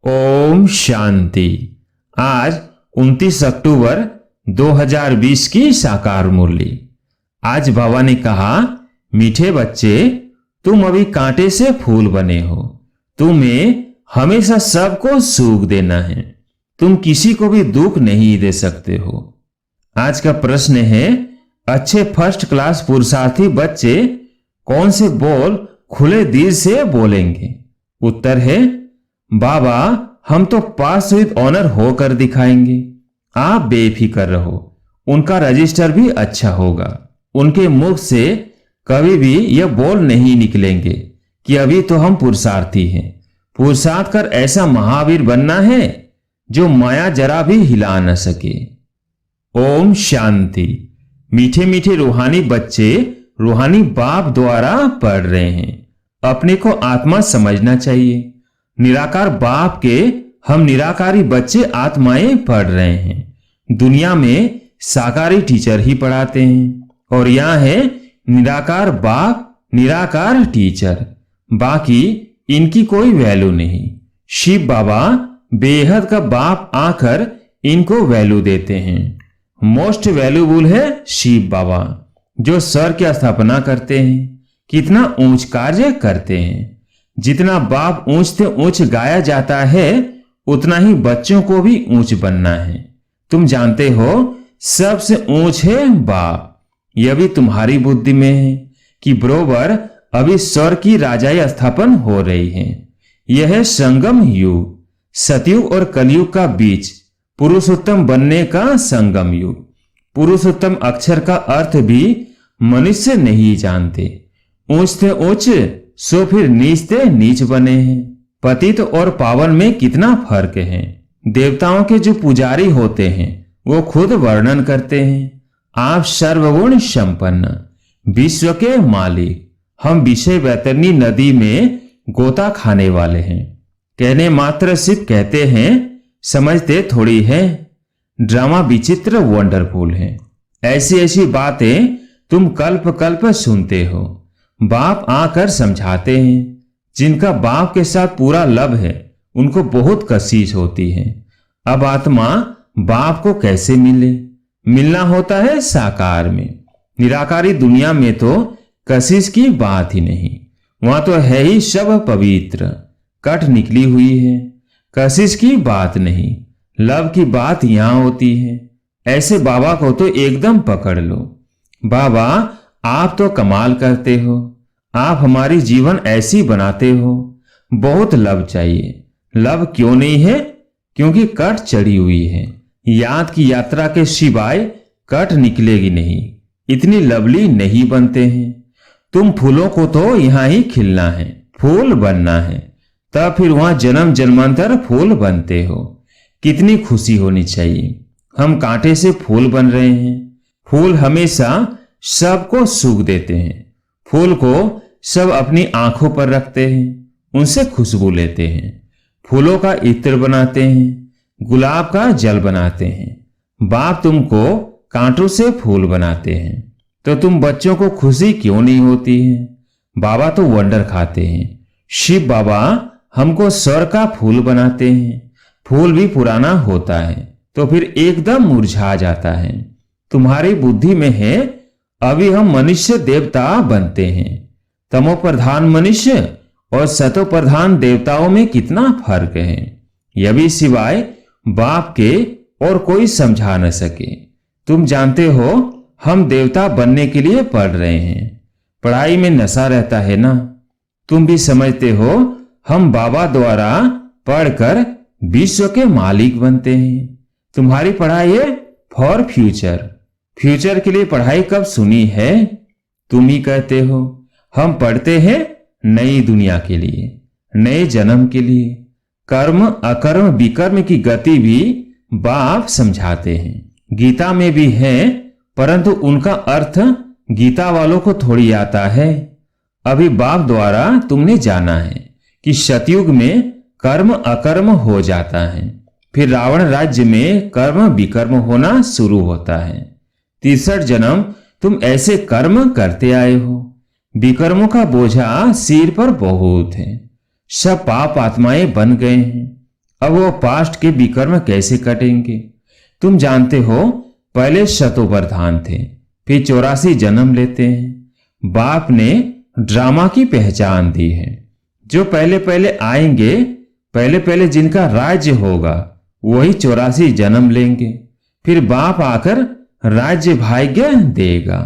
ओम शांति। आज 29 अक्टूबर 2020 की साकार मुरली। आज बाबा ने कहा, मीठे बच्चे, तुम अभी कांटे से फूल बने हो। तुम्हें हमेशा सबको सुख देना है। तुम किसी को भी दुख नहीं दे सकते हो। आज का प्रश्न है, अच्छे फर्स्ट क्लास पुरुषार्थी बच्चे कौन से बोल खुले दिल से बोलेंगे? उत्तर है, बाबा हम तो पास विद ऑनर होकर दिखाएंगे। आप बेफिक्र रहो, उनका रजिस्टर भी अच्छा होगा। उनके मुख से कभी भी यह बोल नहीं निकलेंगे कि अभी तो हम पुरुषार्थी हैं। पुरुषार्थ कर ऐसा महावीर बनना है जो माया जरा भी हिला न सके। ओम शांति। मीठे मीठे रूहानी बच्चे रूहानी बाप द्वारा पढ़ रहे हैं। अपने को आत्मा समझना चाहिए। निराकार बाप के हम निराकारी बच्चे आत्माएं पढ़ रहे हैं। दुनिया में साकारी टीचर ही पढ़ाते हैं और यहां है निराकार बाप निराकार टीचर। बाकी इनकी कोई वैल्यू नहीं। शिव बाबा बेहद का बाप आकर इनको वैल्यू देते हैं। मोस्ट वैल्यूबल है शिव बाबा, जो सर की स्थापना करते हैं। कितना ऊंच कार्य करते हैं। जितना बाप ऊंच से ऊंच गाया जाता है, उतना ही बच्चों को भी ऊंच बनना है। तुम जानते हो सबसे ऊंच है बाप। यह भी तुम्हारी बुद्धि में है कि बरोबर अभी स्वर की राजाई स्थापन हो रही है। यह है संगम युग, सतयुग और कलयुग का बीच, पुरुषोत्तम बनने का संगम युग। पुरुषोत्तम अक्षर का अर्थ भी मनुष्य नहीं जानते। ऊंच से ऊंच सो फिर नीच से नीच बने हैं। पतित और पावन में कितना फर्क है। देवताओं के जो पुजारी होते हैं वो खुद वर्णन करते हैं, आप सर्वगुण संपन्न, विश्व के मालिक। हम विषय वैतरणी नदी में गोता खाने वाले हैं। कहने मात्र सिर्फ कहते हैं, समझते थोड़ी है। ड्रामा विचित्र वंडरफुल है। ऐसी ऐसी बातें तुम कल्प कल्प सुनते हो। बाप आकर समझाते हैं। जिनका बाप के साथ पूरा लव है उनको बहुत कशिश होती है। अब आत्मा बाप को कैसे मिले? मिलना होता है साकार में। निराकारी दुनिया में तो कशिश की बात ही नहीं। वहां तो है ही सब पवित्र, कट निकली हुई है। कशिश की बात नहीं, लव की बात यहां होती है। ऐसे बाबा को तो एकदम पकड़ लो। बाबा आप तो कमाल करते हो। आप हमारी जीवन ऐसी बनाते हो। बहुत लव चाहिए। लव क्यों नहीं है? क्योंकि कट चढ़ी हुई है। याद की यात्रा के सिवाय कट निकलेगी नहीं। इतनी लवली नहीं बनते हैं। तुम फूलों को तो यहां ही खिलना है, फूल बनना है, तब फिर वहां जन्म जन्मांतर फूल बनते हो। कितनी खुशी होनी चाहिए। हम कांटे से फूल बन रहे हैं। फूल हमेशा सबको सुख देते हैं। फूल को सब अपनी आंखों पर रखते हैं, उनसे खुशबू लेते हैं। फूलों का इत्र बनाते हैं, गुलाब का जल बनाते हैं। बाप तुमको कांटों से फूल बनाते हैं, तो तुम बच्चों को खुशी क्यों नहीं होती है? बाबा तो वंडर खाते हैं। शिव बाबा हमको स्वर का फूल बनाते हैं। फूल भी पुराना होता है तो फिर एकदम मुरझा जाता है। तुम्हारी बुद्धि में है अभी हम मनुष्य देवता बनते हैं। तमो प्रधान मनुष्य और सतो प्रधान देवताओं में कितना फर्क है, यह भी सिवाय बाप के और कोई समझा न सके। तुम जानते हो हम देवता बनने के लिए पढ़ रहे हैं। पढ़ाई में नशा रहता है ना। तुम भी समझते हो हम बाबा द्वारा पढ़कर विश्व के मालिक बनते हैं। तुम्हारी पढ़ाई है फॉर फ्यूचर। फ्यूचर के लिए पढ़ाई कब सुनी है? तुम ही कहते हो। हम पढ़ते हैं नई दुनिया के लिए, नए जन्म के लिए। कर्म अकर्म विकर्म की गति भी बाप समझाते हैं। गीता में भी है, परंतु उनका अर्थ गीता वालों को थोड़ी आता है। अभी बाप द्वारा तुमने जाना है कि सतयुग में कर्म अकर्म हो जाता है। फिर रावण राज्य में कर्म विकर्म होना शुरू होता है। 63 जन्म तुम ऐसे कर्म करते आए हो। विकर्मों का बोझा सिर पर बहुत है। सब पाप आत्माएं बन गए हैं। अब वो पास्ट के विकर्म कैसे कटेंगे? तुम जानते हो, पहले शतोप्रधान थे, फिर 84 जन्म लेते हैं। बाप ने ड्रामा की पहचान दी है। जो पहले पहले आएंगे, पहले पहले जिनका राज्य होगा, वही 84 जन्म लेंगे। फिर बाप आकर राज्य भाग्य देगा।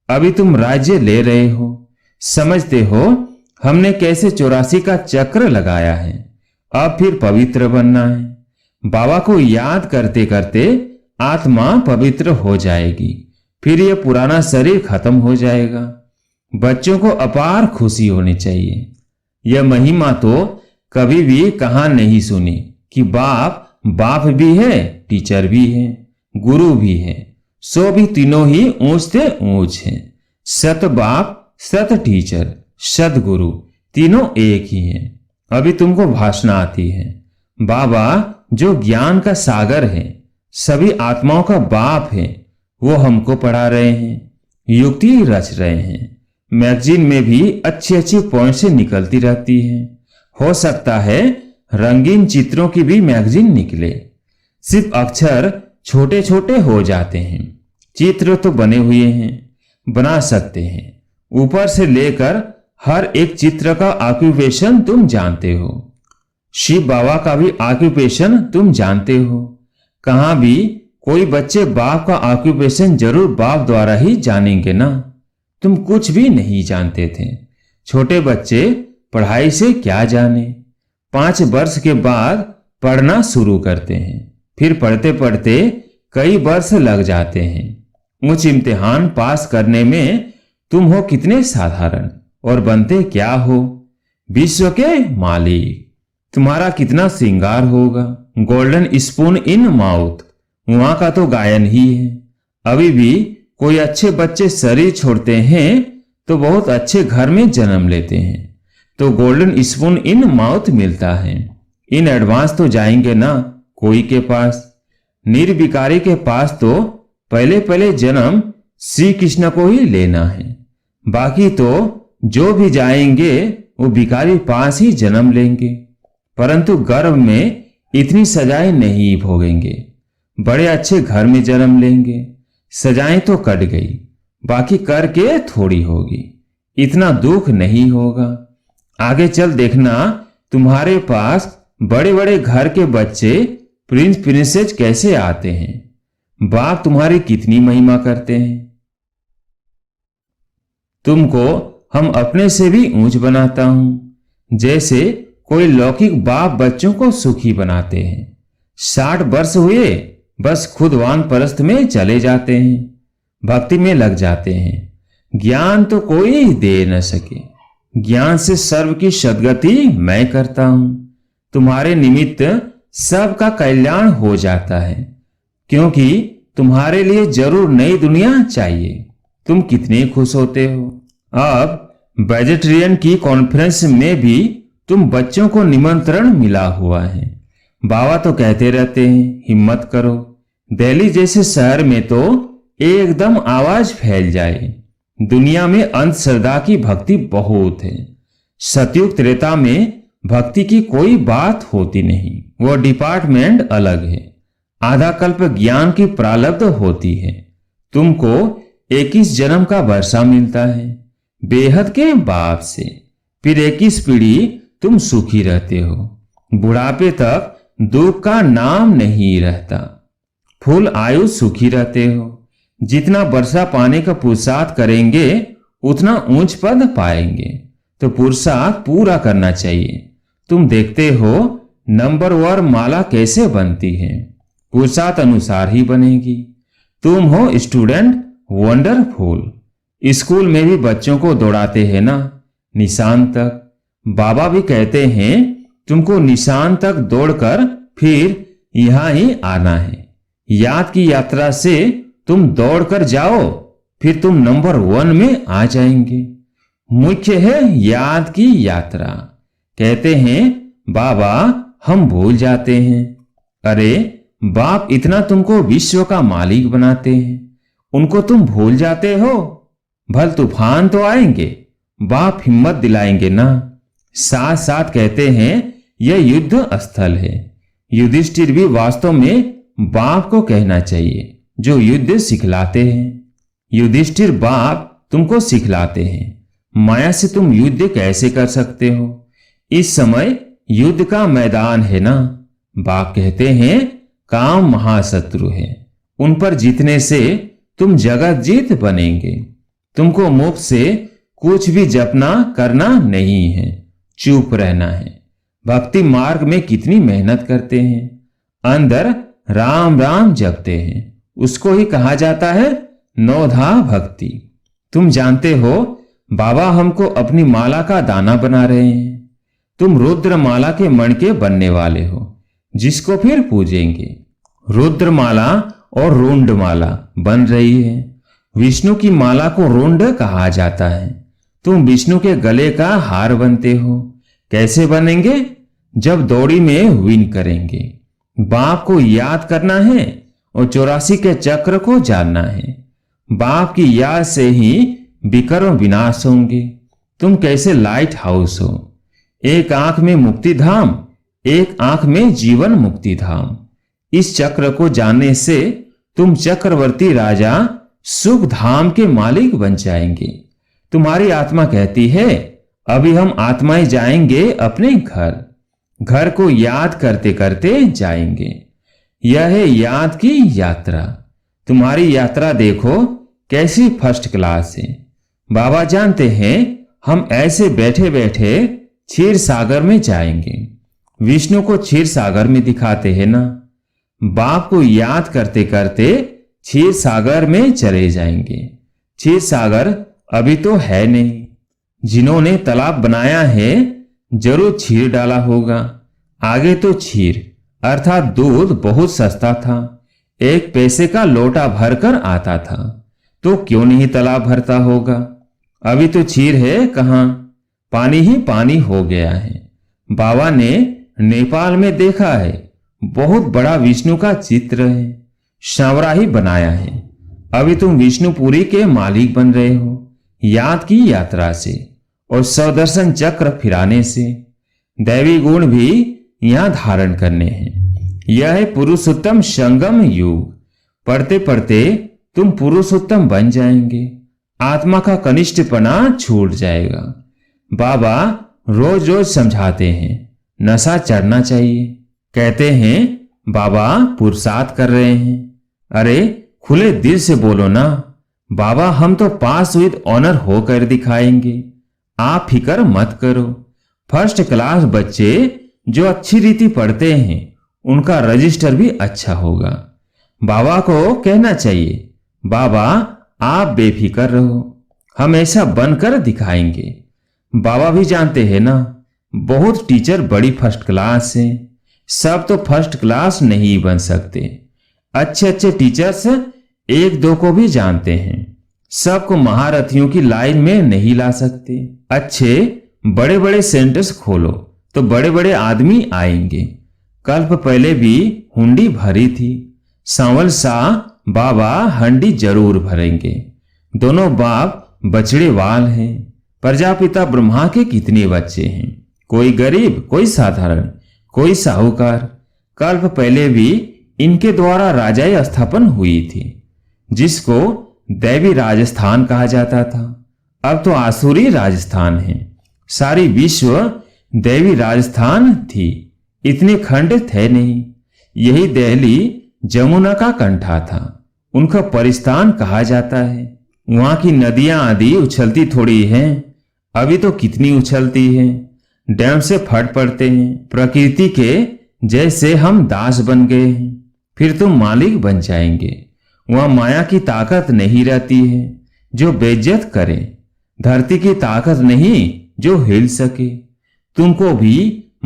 अभी तुम राज्य ले रहे हो, समझते हो हमने कैसे 84 का चक्र लगाया है। अब फिर पवित्र बनना है। बाबा को याद करते करते आत्मा पवित्र हो जाएगी। फिर यह पुराना शरीर खत्म हो जाएगा। बच्चों को अपार खुशी होनी चाहिए। यह महिमा तो कभी भी कहां नहीं सुनी कि बाप भी है, टीचर भी है, गुरु भी है। सो भी तीनों ही ऊंच से ऊंच हैं। सत बाप, सत टीचर, सत गुरु, तीनों एक ही हैं। अभी तुमको भाषण आती है। बाबा जो ज्ञान का सागर है, सभी आत्माओं का बाप है, वो हमको पढ़ा रहे हैं, युक्ति रच रहे हैं। मैगजीन में भी अच्छी अच्छी पॉइंट से निकलती रहती है। हो सकता है रंगीन चित्रों की भी मैगजीन निकले। सिर्फ अक्षर छोटे छोटे हो जाते हैं। चित्र तो बने हुए हैं, बना सकते हैं। ऊपर से लेकर हर एक चित्र का ऑक्यूपेशन तुम जानते हो। शिव बाबा का भी ऑक्यूपेशन तुम जानते हो। कहां भी कोई बच्चे बाप का ऑक्यूपेशन जरूर बाप द्वारा ही जानेंगे ना। तुम कुछ भी नहीं जानते थे। छोटे बच्चे पढ़ाई से क्या जाने। 5 वर्ष के बाद पढ़ना शुरू करते हैं। फिर पढ़ते पढ़ते कई वर्ष लग जाते हैं। उच्च इम्तिहान पास करने में तुम हो कितने साधारण और बनते क्या हो? विश्व के मालिक। तुम्हारा कितना श्रृंगार होगा। गोल्डन स्पून इन माउथ, वहां का तो गायन ही है। अभी भी कोई अच्छे बच्चे शरीर छोड़ते हैं तो बहुत अच्छे घर में जन्म लेते हैं, तो गोल्डन स्पून इन माउथ मिलता है। इन एडवांस तो जाएंगे ना कोई के पास। निर्विकारी के पास तो पहले पहले जन्म श्री कृष्ण को ही लेना है। बाकी तो जो भी जाएंगे वो भिखारी पास ही जन्म लेंगे, परंतु गर्भ में इतनी सजाएं नहीं भोगेंगे। बड़े अच्छे घर में जन्म लेंगे। सजाएं तो कट गई, बाकी करके थोड़ी होगी। इतना दुख नहीं होगा। आगे चल देखना, तुम्हारे पास बड़े बड़े घर के बच्चे प्रिंस प्रिंसेस कैसे आते हैं। बाप तुम्हारी कितनी महिमा करते हैं। तुमको हम अपने से भी ऊंच बनाता हूं। जैसे कोई लौकिक बाप बच्चों को सुखी बनाते हैं। 60 वर्ष हुए बस खुद वानप्रस्थ में चले जाते हैं, भक्ति में लग जाते हैं। ज्ञान तो कोई दे न सके। ज्ञान से सर्व की सद्गति मैं करता हूं। तुम्हारे निमित्त सबका कल्याण हो जाता है, क्योंकि तुम्हारे लिए जरूर नई दुनिया चाहिए। तुम कितने खुश होते हो। अब वेजिटेरियन की कॉन्फ्रेंस में भी तुम बच्चों को निमंत्रण मिला हुआ है। बाबा तो कहते रहते हैं हिम्मत करो। दिल्ली जैसे शहर में तो एकदम आवाज फैल जाए। दुनिया में अंधश्रद्धा की भक्ति बहुत है। सतयुग त्रेता में भक्ति की कोई बात होती नहीं, वो डिपार्टमेंट अलग है। आधा कल्प ज्ञान की प्रारब्ध होती है। तुमको 21 जन्म का वर्षा मिलता है बेहद के बाप से। फिर 21 पीढ़ी तुम सुखी रहते हो। बुढ़ापे तक दुख का नाम नहीं रहता। फुल आयु सुखी रहते हो। जितना वर्षा पाने का पुरुषार्थ करेंगे उतना ऊंच पद पाएंगे, तो पुरुषार्थ पूरा करना चाहिए। तुम देखते हो नंबर वर माला कैसे बनती है, पुरुषार्थ अनुसार ही बनेगी। तुम हो स्टूडेंट वंडरफुल। स्कूल में भी बच्चों को दौड़ाते हैं ना निशान तक। बाबा भी कहते हैं तुमको निशान तक दौड़कर फिर यहां ही आना है। याद की यात्रा से तुम दौड़कर जाओ, फिर तुम नंबर 1 में आ जाएंगे। मुख्य है याद की यात्रा। कहते हैं बाबा हम भूल जाते हैं। अरे बाप इतना तुमको विश्व का मालिक बनाते हैं, उनको तुम भूल जाते हो। भल तूफान तो आएंगे, बाप हिम्मत दिलाएंगे ना। साथ साथ कहते हैं यह युद्ध स्थल है, युधिष्ठिर भी वास्तव में बाप को कहना चाहिए जो युद्ध सिखलाते हैं। युधिष्ठिर बाप तुमको सिखलाते हैं माया से तुम युद्ध कैसे कर सकते हो। इस समय युद्ध का मैदान है ना। बाप कहते हैं काम महाशत्रु है, उन पर जीतने से तुम जगत जीत बनेंगे। तुमको मुख से कुछ भी जपना करना नहीं है, चुप रहना है। भक्ति मार्ग में कितनी मेहनत करते हैं, अंदर राम राम जपते हैं, उसको ही कहा जाता है नौधा भक्ति। तुम जानते हो बाबा हमको अपनी माला का दाना बना रहे हैं। तुम रुद्र माला के मणके बनने वाले हो जिसको फिर पूजेंगे। रुद्र माला और रुंड माला बन रही है। विष्णु की माला को रुंड कहा जाता है। तुम विष्णु के गले का हार बनते हो। कैसे बनेंगे? जब दौड़ी में विन करेंगे। बाप को याद करना है और 84 के चक्र को जानना है। बाप की याद से ही विकर्म विनाश होंगे। तुम कैसे लाइट हाउस हो, एक आंख में मुक्ति धाम, एक आंख में जीवन मुक्ति धाम। इस चक्र को जानने से तुम चक्रवर्ती राजा सुख धाम के मालिक बन जाएंगे। तुम्हारी आत्मा कहती है अभी हम आत्माएं जाएंगे अपने घर। घर को याद करते करते जाएंगे। यह है याद की यात्रा। तुम्हारी यात्रा देखो कैसी फर्स्ट क्लास है। बाबा जानते हैं हम ऐसे बैठे बैठे क्षीर सागर में जाएंगे। विष्णु को क्षीर सागर में दिखाते हैं ना। बाप को याद करते करते क्षीर सागर में चले जाएंगे। क्षीर सागर अभी तो है नहीं। जिन्होंने तालाब बनाया है जरूर क्षीर डाला होगा। आगे तो क्षीर अर्थात दूध बहुत सस्ता था, 1 पैसे का लोटा भरकर आता था, तो क्यों नहीं तालाब भरता होगा। अभी तो क्षीर है कहां, पानी ही पानी हो गया है। बाबा ने नेपाल में देखा है, बहुत बड़ा विष्णु का चित्र है, सांवरा ही बनाया है। अभी तुम विष्णुपुरी के मालिक बन रहे हो याद की यात्रा से और सौदर्शन चक्र फिराने से। दैवी गुण भी यहां धारण करने हैं। यह है पुरुषोत्तम संगम युग। पढ़ते पढ़ते तुम पुरुषोत्तम बन जाएंगे। आत्मा का कनिष्ठपना छूट जाएगा। बाबा रोज रोज समझाते हैं नशा चढ़ना चाहिए। कहते हैं बाबा पुरुषार्थ कर रहे हैं। अरे खुले दिल से बोलो ना, बाबा हम तो पास विद ऑनर होकर दिखाएंगे। आप फिक्र मत करो। फर्स्ट क्लास बच्चे जो अच्छी रीति पढ़ते हैं उनका रजिस्टर भी अच्छा होगा। बाबा को कहना चाहिए बाबा आप बेफिक्र रहो, हम ऐसा बनकर दिखाएंगे। बाबा भी जानते हैं ना बहुत टीचर बड़ी फर्स्ट क्लास है। सब तो फर्स्ट क्लास नहीं बन सकते। अच्छे अच्छे टीचर्स 1-2 को भी जानते हैं। सबको महारथियों की लाइन में नहीं ला सकते। अच्छे बड़े बड़े सेंटर्स खोलो तो बड़े बड़े आदमी आएंगे। कल्प पहले भी हुंडी भरी थी। सांवल शाह बाबा हंडी जरूर भरेंगे। दोनों बाप बछड़े वाल हैं। प्रजापिता ब्रह्मा के कितने बच्चे हैं, कोई गरीब, कोई साधारण, कोई साहूकार। कल्प पहले भी इनके द्वारा राजाई स्थापन हुई थी जिसको दैवी राजस्थान कहा जाता था। अब तो आसुरी राजस्थान है। सारी विश्व दैवी राजस्थान थी, इतने खंड थे नहीं। यही दिल्ली जमुना का कंठा था, उनका परिस्थान कहा जाता है। वहां की नदियां आदि उछलती थोड़ी हैं, अभी तो कितनी उछलती हैं। डैम से फट पड़ते हैं। प्रकृति के जैसे हम दास बन गए हैं। फिर तुम मालिक बन जाएंगे। वहां माया की ताकत नहीं रहती है जो बेइज्जत करे, धरती की ताकत नहीं जो हिल सके। तुमको भी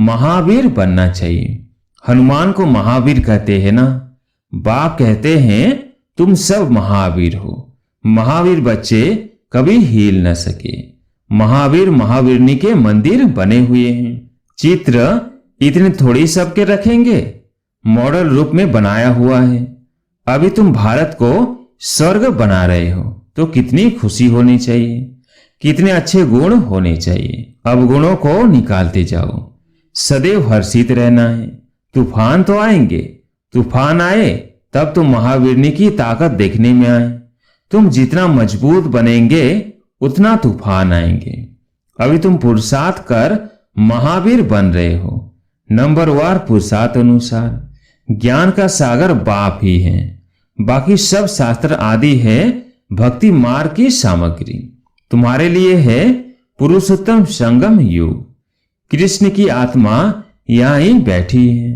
महावीर बनना चाहिए। हनुमान को महावीर कहते हैं ना। बाप कहते हैं तुम सब महावीर हो। महावीर बच्चे कभी हिल न सके। महावीर महावीरनी के मंदिर बने हुए हैं। चित्र इतने थोड़ी सबके रखेंगे, मॉडल रूप में बनाया हुआ है। अभी तुम भारत को स्वर्ग बना रहे हो तो कितनी खुशी होनी चाहिए, कितने अच्छे गुण होने चाहिए। अब गुणों को निकालते जाओ। सदैव हर्षित रहना है। तूफान तो आएंगे, तूफान आए तब तो महावीरनी की ताकत देखने में आए। तुम जितना मजबूत बनेंगे उतना तूफान आएंगे। अभी तुम पुरुषार्थ कर महावीर बन रहे हो। नंबरवार पुरुषार्थ अनुसार ज्ञान का सागर बाप ही है, बाकी सब शास्त्र आदि है भक्ति मार्ग की सामग्री। तुम्हारे लिए है पुरुषोत्तम संगम युग। कृष्ण की आत्मा यहां ही बैठी है,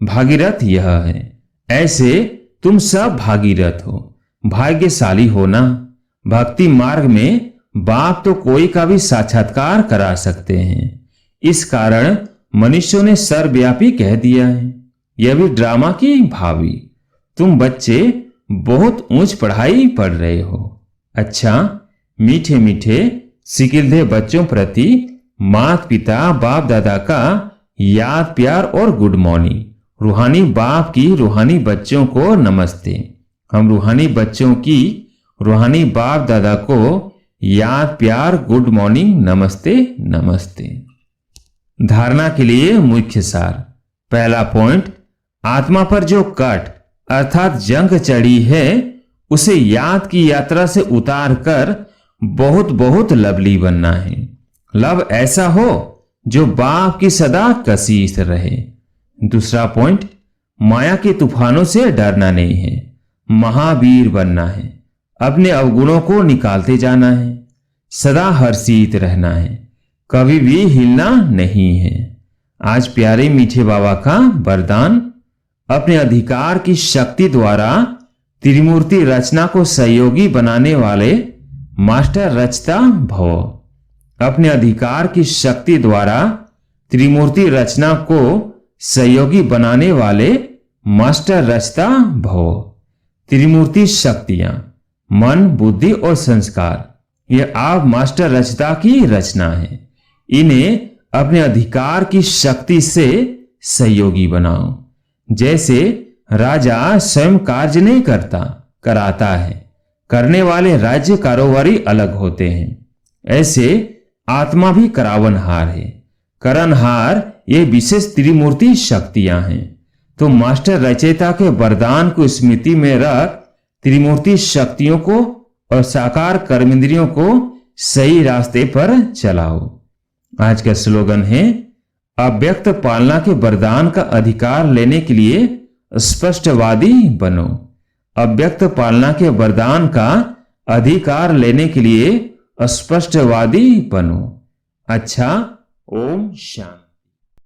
भागीरथ यह है। ऐसे तुम सब भागीरथ हो, भाग्यशाली हो ना। भक्ति मार्ग में बाप तो कोई का भी साक्षात्कार करा सकते हैं। इस कारण मनुष्यों ने सर्वव्यापी कह दिया है। यह भी ड्रामा की भावी। तुम बच्चे बहुत ऊंच पढ़ाई पढ़ रहे हो। अच्छा, मीठे मीठे सिकिलधे बच्चों प्रति माता पिता बाप दादा का याद प्यार और गुड मॉर्निंग। रूहानी बाप की रूहानी बच्चों को नमस्ते। हम रूहानी बच्चों की रूहानी बाप दादा को याद प्यार गुड मॉर्निंग नमस्ते नमस्ते। धारणा के लिए मुख्य सार। पहला पॉइंट, आत्मा पर जो कट अर्थात जंग चढ़ी है उसे याद की यात्रा से उतार कर बहुत बहुत लवली बनना है। लव ऐसा हो जो बाप की सदा कसीस रहे। दूसरा पॉइंट, माया के तूफानों से डरना नहीं है, महावीर बनना है। अपने अवगुणों को निकालते जाना है, सदा हर्षित रहना है, कभी भी हिलना नहीं है। आज प्यारे मीठे बाबा का वरदान, अपने अधिकार की शक्ति द्वारा त्रिमूर्ति रचना को सहयोगी बनाने वाले मास्टर रचता भव। अपने अधिकार की शक्ति द्वारा त्रिमूर्ति रचना को सहयोगी बनाने वाले मास्टर रचता भव। त्रिमूर्ति शक्तियां मन, बुद्धि और संस्कार, ये आप मास्टर रचता की रचना है। इन्हें अपने अधिकार की शक्ति से सहयोगी बनाओ। जैसे राजा स्वयं कार्य नहीं करता, कराता है। करने वाले राज्य कारोबारी अलग होते हैं, ऐसे आत्मा भी करावनहार है। करनहार ये विशेष त्रिमूर्ति शक्तियां हैं। तो मास्टर रचयिता के वरदान को स्मृति में रख त्रिमूर्ति शक्तियों को और साकार कर्मेंद्रियों को सही रास्ते पर चलाओ। आज का स्लोगन है, अव्यक्त पालना के वरदान का अधिकार लेने के लिए स्पष्टवादी बनो। अव्यक्त पालना के वरदान का अधिकार लेने के लिए स्पष्टवादी बनो। अच्छा, ओम शांति।